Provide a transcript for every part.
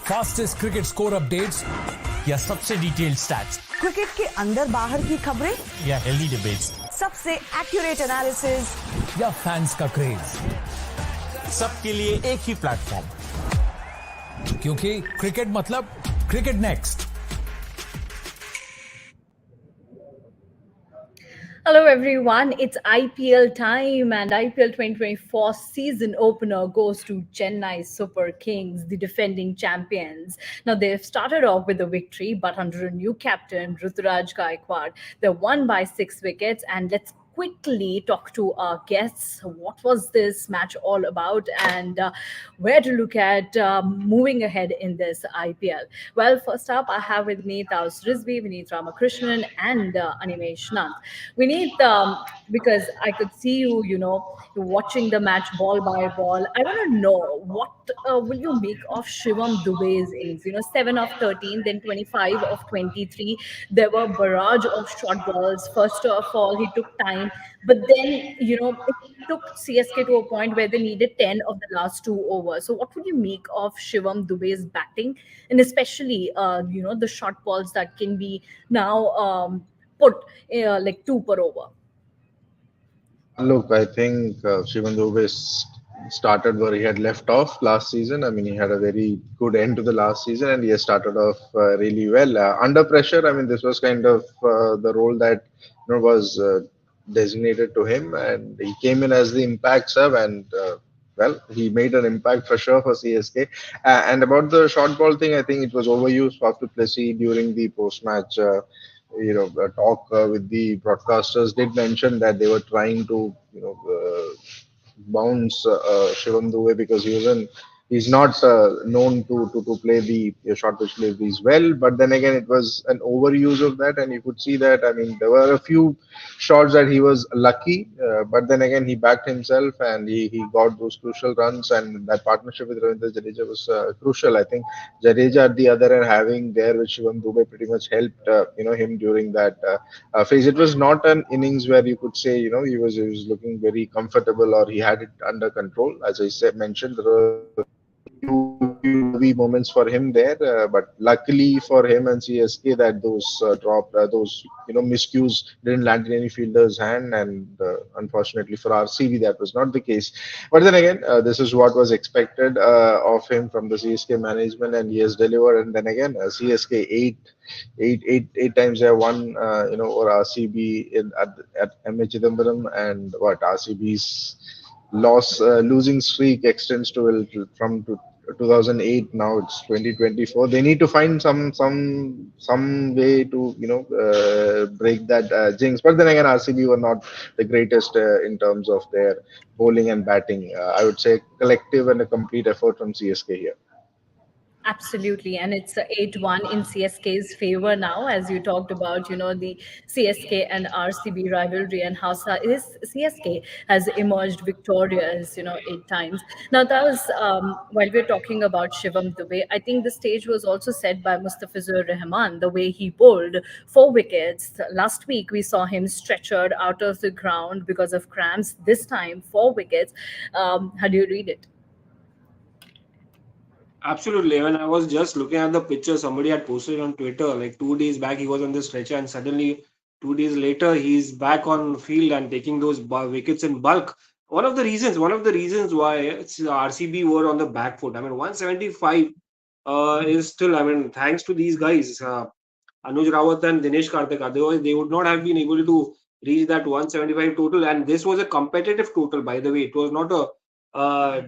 Fastest cricket score updates या सबसे detailed stats, cricket के अंदर बाहर की खबरें या हेल्दी डिबेट्स, सबसे एक्यूरेट एनालिसिस या फैंस का क्रेज, सबके लिए एक ही प्लेटफॉर्म, क्योंकि क्रिकेट मतलब cricket next. Hello everyone, it's IPL time and IPL 2024 season opener goes to Chennai Super Kings, the defending champions. Now they've started off with a victory, but under a new captain, Ruturaj Gaikwad, they won by 6 wickets. And let's quickly talk to our guests. What was this match all about, and where to look at moving ahead in this IPL? Well, first up, I have with me Taus Rizvi, Vineet Ramakrishnan, and Animesh Nand. Vineet, because I could see you, you're watching the match ball by ball. I want to know what will you make of Shivam Dubey's innings? 7 of 13, then 25 of 23. There were barrage of short balls. First of all, he took time, but then, it took CSK to a point where they needed 10 of the last 2 overs. So what would you make of Shivam Dubey's batting, and especially, the short balls that can be now put like 2 per over? Look, I think Shivan Dubey started where he had left off last season. I mean, he had a very good end to the last season, and he has started off really well. Under pressure, I mean, this was kind of the role that was designated to him, and he came in as the impact sub, and well, he made an impact for sure for CSK. And about the short ball thing, I think it was overused. Faf du Plessis during the post-match. Talk with the broadcasters did mention that they were trying to, bounce Shivam Dubey because he's not known to play the short pitch deliveries well. But then again, it was an overuse of that, and you could see that. I mean, there were a few shots that he was lucky, but then again, he backed himself and he got those crucial runs, and that partnership with Ravindra Jadeja was crucial. I think Jadeja at the other end having there with Shivam Dubey pretty much helped him during that phase. It was not an innings where you could say he was looking very comfortable or he had it under control. As I said mentioned, there were few moments for him there, but luckily for him and CSK that those those miscues didn't land in any fielder's hand, and unfortunately for RCB that was not the case. But then again, this is what was expected of him from the CSK management, and he has delivered. And then again, CSK eight times they have won, over RCB at MH Chidambaram, and what RCB's losing streak extends from 2008. Now it's 2024. They need to find some way to break that jinx. But then again, RCB were not the greatest in terms of their bowling and batting. I would say collective and a complete effort from CSK here. Absolutely. And it's a 8-1 in CSK's favor now, as you talked about, the CSK and RCB rivalry and how CSK has emerged victorious, 8 times. Now, that was, while we're talking about Shivam Dubey, I think the stage was also set by Mustafizur Rahman, the way he bowled 4 wickets. Last week, we saw him stretchered out of the ground because of cramps. This time, 4 wickets. How do you read it? Absolutely. When I was just looking at the picture, somebody had posted on Twitter like 2 days back he was on the stretcher, and suddenly 2 days later he's back on field and taking those wickets in bulk. One of the reasons why RCB were on the back foot. I mean, 175 is still. I mean, thanks to these guys, Anuj Rawat and Dinesh Karthik. Otherwise, they would not have been able to reach that 175 total. And this was a competitive total, by the way. It was not a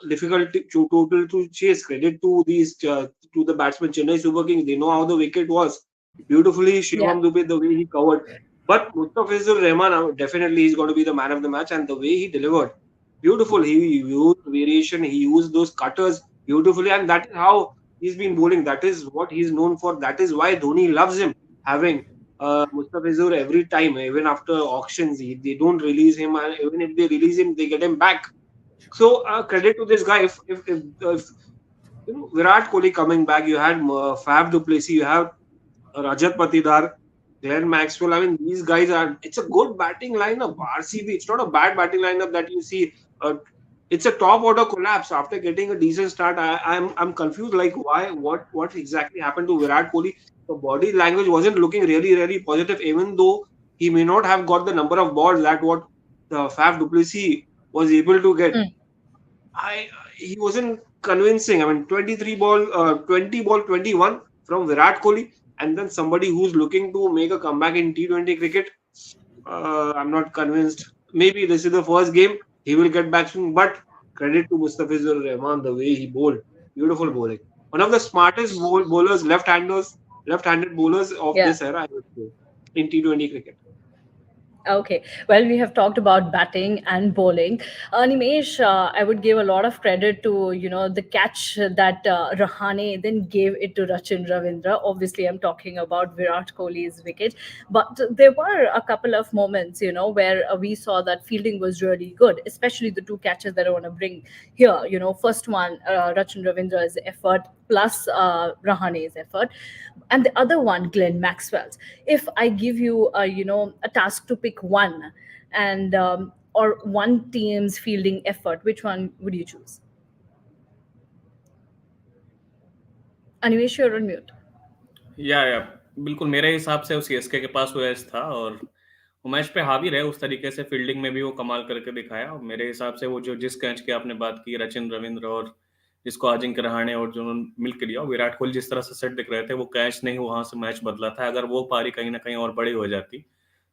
difficult total to chase. Credit to these to the batsman Chennai Super Kings. They know how the wicket was. Beautifully, Yeah. Shivam Dubey, the way he covered. But Mustafizur Rahman, definitely he's going to be the man of the match, and the way he delivered, beautiful. He used variation, he used those cutters beautifully, and that is how he's been bowling. That is what he's known for. That is why Dhoni loves him, having Mustafizur every time, even after auctions. They don't release him, and even if they release him, they get him back. So credit to this guy. If Virat Kohli coming back, you had Faf du Plessis, you have Rajat Patidar, Glenn Maxwell. I mean, these guys are. It's a good batting lineup. RCB. It's not a bad batting lineup that you see. it's a top order collapse after getting a decent start. I'm confused. Like why? What exactly happened to Virat Kohli? The body language wasn't looking really positive, even though he may not have got the number of balls that what the Faf Duplessis was able to get. Mm. I He wasn't convincing. I mean, 20 ball 21 from Virat Kohli, and then somebody who's looking to make a comeback in T20 cricket. I'm not convinced. Maybe this is the first game. He will get back soon. But credit to Mustafizur Rahman, the way he bowled. Beautiful bowling. One of the smartest bowlers, left-handed bowlers of Yeah. this era, I would say, in T20 cricket. Okay. Well, we have talked about batting and bowling. Nimesh, I would give a lot of credit to the catch that Rahane then gave it to Rachin Ravindra. Obviously, I'm talking about Virat Kohli's wicket, but there were a couple of moments, where we saw that fielding was really good, especially the two catches that I want to bring here. First one, Rachin Ravindra's effort plus Rahane's effort, and the other one, Glenn Maxwell's. If I give you a task to pick one, and or one team's fielding effort, which one would you choose? Anivesh, you're on mute. या बिल्कुल मेरे हिसाब से उस CSK के पास वो as था, और वो मैच पे हावी रहे उस तरीके से, फील्डिंग में भी वो कमाल करके दिखाया। और मेरे हिसाब से वो जो जिस कैच की आपने बात की, रचिन रविंद्र और जिसको अजिंक्य रहाणे और जो मिल के लिया, विराट कोहली जिस तरह से सेट दिख रहे थे, वो कैच नहीं वहां से मैच बदला था। अगर वो पारी कहीं ना कहीं और बड़ी हो जाती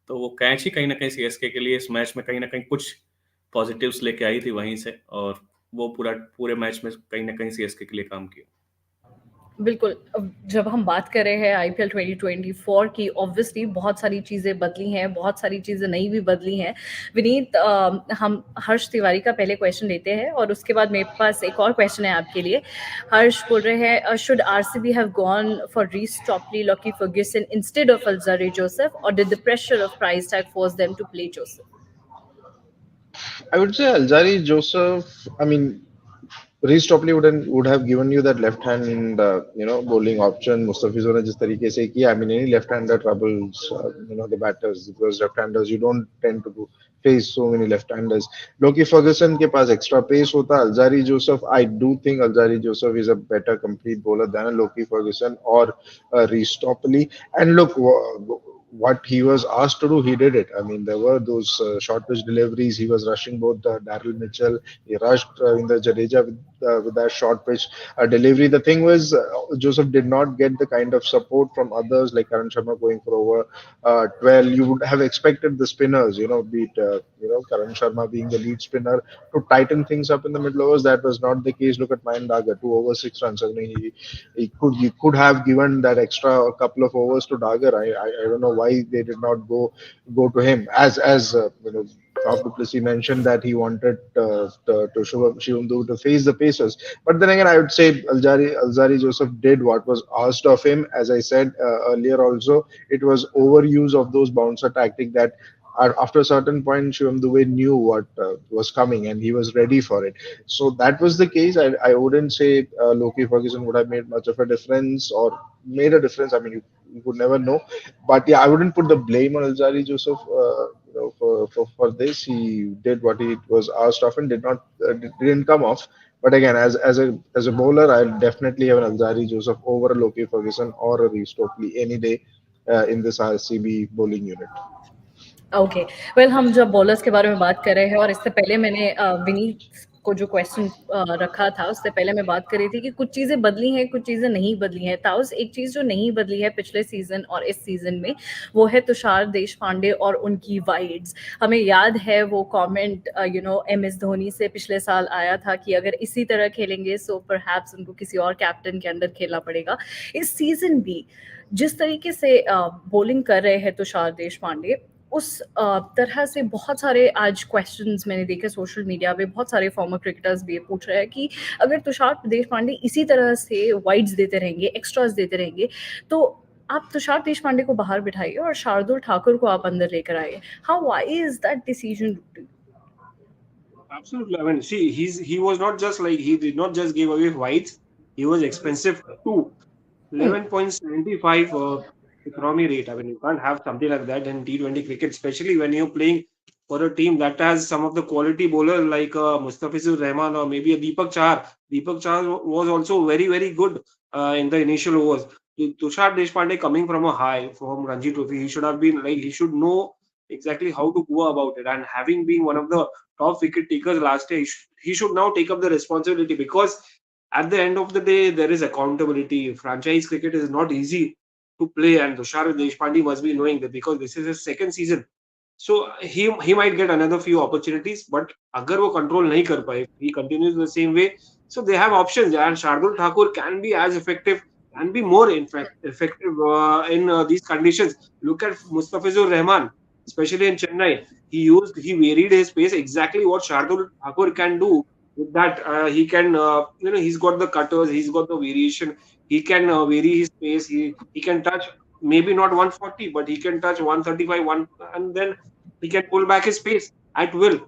तो वो कैच ही कहीं ना कहीं सीएसके के लिए इस मैच में कहीं ना कहीं कुछ पॉजिटिव्स लेके आई थी वहीं से, और वो पूरे मैच में कहीं ना कहीं सीएसके के लिए काम किया। बिल्कुल। अब जब हम बात कर रहे हैं आईपीएल 2024 की, ऑब्वियसली बहुत सारी चीज़ें बदली हैं, बहुत सारी चीज़ें नई भी बदली हैं। विनीत, हम हर्ष तिवारी का पहले क्वेश्चन लेते हैं और उसके बाद मेरे पास एक और क्वेश्चन है आपके लिए। हर्ष बोल रहे हैं, should RCB have gone for Reece Topley, Lockie Ferguson instead of Alzarri Joseph, और did the pressure of price tag force them to play Joseph? I would say Alzari Joseph. I mean, Reece Topley would have given you that left hand bowling option. Mustafizur ने जिस तरीके से किया, I mean any left hander troubles the batters, because left handers you don't tend to face so many left handers. Loki Ferguson के पास extra pace होता. Alzari Joseph, I do think Alzari Joseph is a better complete bowler than Loki Ferguson or Reece Topley. And look, what he was asked to do, he did it. I mean, there were those short pitch deliveries. He was rushing both Daryl Mitchell. He rushed in the Jadeja with that short pitch delivery. The thing was, Joseph did not get the kind of support from others like Karan Sharma going for over 12. You would have expected the spinners, be it Karan Sharma being the lead spinner, to tighten things up in the middle overs. That was not the case. Look at Mayan Daga, 2 over 6 runs. I mean, he could have given that extra couple of overs to Dagar. I don't know why they did not go to him. As Faf du Plessis mentioned that he wanted to Shivam Duve to face the Pacers. But then again, I would say Alzari Joseph did what was asked of him. As I said earlier also, it was overuse of those bouncer tactic that after a certain point, Shivam Duve knew what was coming and he was ready for it. So that was the case. I wouldn't say Loki Ferguson would have made much of a difference or made a difference. I mean, you could never know. But yeah, I wouldn't put the blame on Alzari Joseph for this. He did what he was asked of and didn't come off. But again, as a bowler, I'll definitely have an Alzari Joseph over a Loki Ferguson or a Reece Topley any day in this RCB bowling unit. Okay. Well, हम जब bowlers के बारे में बात कर रहे हैं, और इससे पहले मैंने विनीत को जो क्वेश्चन रखा था, उससे पहले मैं बात कर रही थी कि कुछ चीज़ें बदली हैं, कुछ चीज़ें नहीं बदली हैं। ताउस, एक चीज़ जो नहीं बदली है पिछले सीजन और इस सीजन में, वो है तुषार देशपांडे और उनकी वाइड्स। हमें याद है वो कमेंट MS धोनी से पिछले साल आया था कि अगर इसी तरह खेलेंगे सो परहैप्स उनको किसी और कैप्टन के अंडर खेलना पड़ेगा। इस सीजन भी जिस तरीके से बॉलिंग कर रहे हैं तुषार देशपांडे, उस तरह से बहुत सारे आज क्वेश्चंस मैंने देखे सोशल मीडिया पे, बहुत सारे फॉर्मर क्रिकेटर्स भी ये पूछ रहे हैं कि अगर तुषार देशपांडे इसी तरह से वाइड्स देते रहेंगे, एक्स्ट्रास देते रहेंगे, तो आप तुषार देशपांडे को बाहर बिठाइए और शार्दुल ठाकुर को आप अंदर लेकर आइए। How why is that decision? Absolutely. I mean, see, he was not just like he did not just give away wides. He was expensive too. 11.75 economy rate. I mean, you can't have something like that in T20 cricket, especially when you're playing for a team that has some of the quality bowlers like Mustafizur Rahman or maybe a Deepak Chahar. Deepak Chahar was also very, very good in the initial overs. Tushar Deshpande coming from a high from Ranji Trophy, he should have been like, he should know exactly how to go about it. And having been one of the top wicket takers last year, he should now take up the responsibility, because at the end of the day, there is accountability. Franchise cricket is not easy to play, and Tushar Deshpande must be knowing that, because this is his second season. So he might get another few opportunities, but अगर वो control नहीं कर पाए, if he continues the same way, so they have options, and Shardul Thakur can be as effective, can be more effective in these conditions. Look at Mustafizur Rahman, especially in Chennai. He varied his pace, exactly what Shardul Thakur can do. With that, he can, he's got the cutters, he's got the variation. He can vary his pace. He can touch maybe not 140, but he can touch 135, and then he can pull back his pace at will.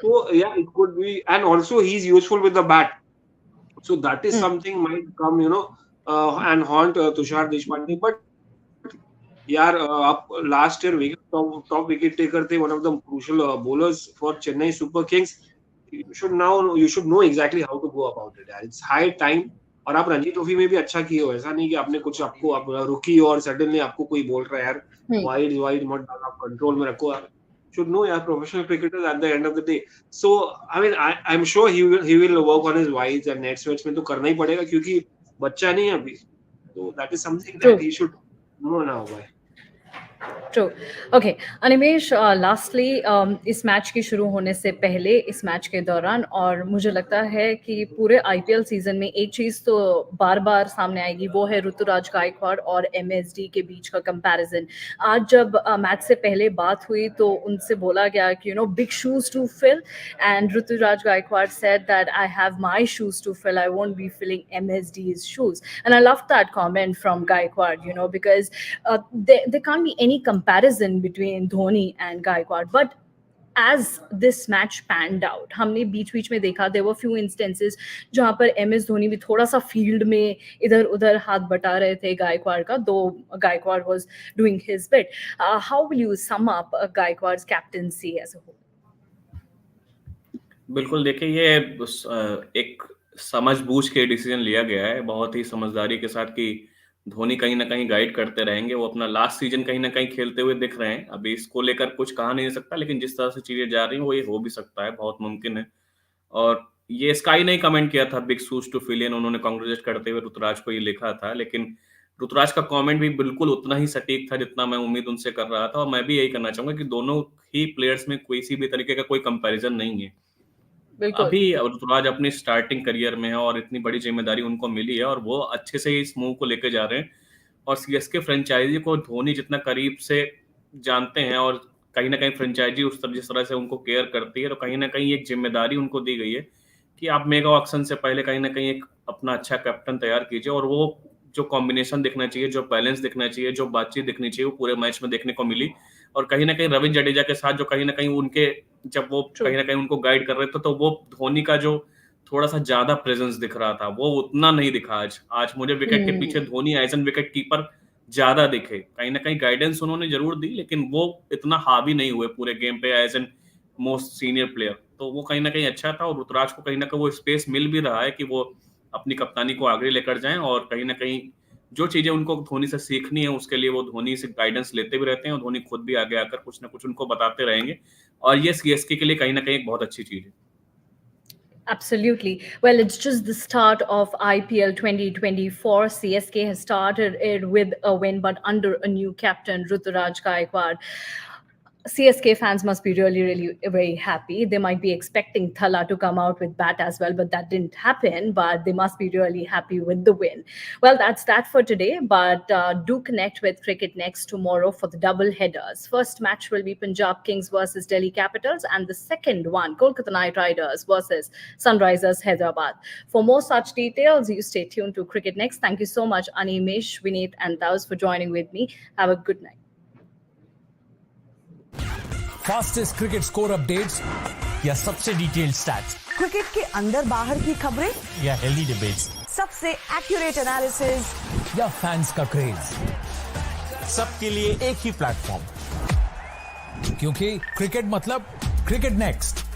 So yeah, it could be, and also he's useful with the bat. So that is something might come, and haunt Tushar Deshpande. But यार आप last year top wicket taker थे, one of the crucial bowlers for Chennai Super Kings. You should know exactly how to go about it. It's high time. और आप Ranji trophy में भी अच्छा किए हो, ऐसा नहीं कि आपने कुछ आपको आप रुकी और सडनली आपको कोई बोल रहा है यार वाइड मत डालो, आप कंट्रोल में रखो. Should know यार, professional cricketers at the end of the day. So I mean I'm sure he will work on his wides and nets में तो करना ही पड़ेगा, क्योंकि बच्चा नहीं है अभी. So that is something that he should know now. True. Okay Animesh, lastly इस मैच के शुरू होने से पहले, इस मैच के दौरान, और मुझे लगता है कि पूरे आईपीएल सीजन में एक चीज तो बार बार सामने आएगी, वो है ऋतुराज गायकवाड़ और एमएसडी के बीच का कंपैरिजन. आज जब मैच से पहले बात हुई तो उनसे बोला गया कि big shoes to fill, and Ruturaj Gaikwad said that I have my shoes to fill, I won't be filling MSD's shoes. And I love that comment from Gaikwad, because there can't be any comparison between Dhoni and Gaikwad. But as this match panned out, हमने बीच में देखा, there were few instances जहाँ पर MS Dhoni भी थोड़ा सा field में इधर उधर हाथ बटा रहे थे गायकवाड़ का, though Gaikwad was doing his bit. How will you sum up Gaikwad's captaincy as a whole? बिल्कुल, देखिए ये एक समझबूझ के डिसीजन लिया गया है, बहुत ही समझदारी के साथ, कि धोनी कहीं ना कहीं गाइड करते रहेंगे. वो अपना लास्ट सीजन कहीं ना कहीं खेलते हुए दिख रहे हैं. अभी इसको लेकर कुछ कहा नहीं सकता, लेकिन जिस तरह से चीजें जा रही हैं वो ये हो भी सकता है, बहुत मुमकिन है. और ये स्काई नहीं कमेंट किया था big shoes to fill in, उन्होंने कांग्रेचुलेट करते हुए ऋतुराज को ये लिखा था, लेकिन ऋतुराज का कमेंट भी बिल्कुल उतना ही सटीक था जितना मैं उम्मीद उनसे कर रहा था. और मैं भी यही करना चाहूंगा कि दोनों ही प्लेयर्स में किसी भी तरीके का कोई कंपैरिजन नहीं है. अभी ऋतुराज अपनी स्टार्टिंग करियर में है और इतनी बड़ी जिम्मेदारी उनको मिली है, और वो अच्छे से इस मूव को लेके जा रहे हैं. और सीएसके फ्रेंचाइजी को धोनी जितना करीब से जानते हैं, और कहीं ना कहीं फ्रेंचाइजी जिस तरह से उनको केयर करती है, तो कहीं ना कहीं एक जिम्मेदारी उनको दी गई है कि आप मेगा ऑक्शन से पहले कहीं ना कहीं एक अपना अच्छा कैप्टन तैयार कीजिए. और वो जो कॉम्बिनेशन दिखना चाहिए, जो बैलेंस दिखना चाहिए, जो बातचीत दिखनी चाहिए, वो पूरे मैच में देखने को मिली. और कहीं ना कहीं रविंद्र जडेजा के साथ जो कहीं ना कहीं उनके, जब वो कहीं ना कहीं उनको गाइड कर रहे थे, तो वो धोनी का जो थोड़ा सा ज्यादा प्रेजेंस दिख रहा था, वो उतना नहीं दिखा. आज मुझे विकेट के पीछे Dhoni as an wicket keeper ज्यादा दिखे. कहीं ना कहीं गाइडेंस उन्होंने जरूर दी, लेकिन वो इतना हावी नहीं हुए पूरे गेम पे as an most senior player. तो वो कहीं ना कहीं अच्छा था, और ऋतुराज को कहीं ना कहीं वो स्पेस मिल भी रहा है कि वो अपनी कप्तानी को आगे लेकर जाएं. और कहीं ना कहीं जो चीजें उनको धोनी से सीखनी है, उसके लिए वो धोनी से गाइडेंस लेते भी रहते हैं, और धोनी खुद भी आगे आकर कुछ ना कुछ उनको बताते रहेंगे. और ये सीएसके के लिए कहीं ना कहीं एक बहुत अच्छी चीज है. Absolutely. Well, it's just the start of IPL 2024. CSK has started it with a win, but under a new captain, Ruturaj Gaikwad. CSK fans must be really very happy. They might be expecting Thala to come out with bat as well, but that didn't happen. But they must be really happy with the win. Well, that's that for today. But do connect with Cricket Next tomorrow for the double headers. First match will be Punjab Kings versus Delhi Capitals, and the second one, Kolkata Knight Riders versus Sunrisers Hyderabad. For more such details, you stay tuned to Cricket Next. Thank you so much, Animesh, Vineet, and Taus for joining with me. Have a good night. Fastest cricket score updates या सबसे detailed stats, cricket के अंदर बाहर की खबरें या healthy debates, सबसे accurate analysis या फैंस का क्रेज, सबके लिए एक ही प्लेटफॉर्म, क्योंकि क्रिकेट मतलब Cricket Next.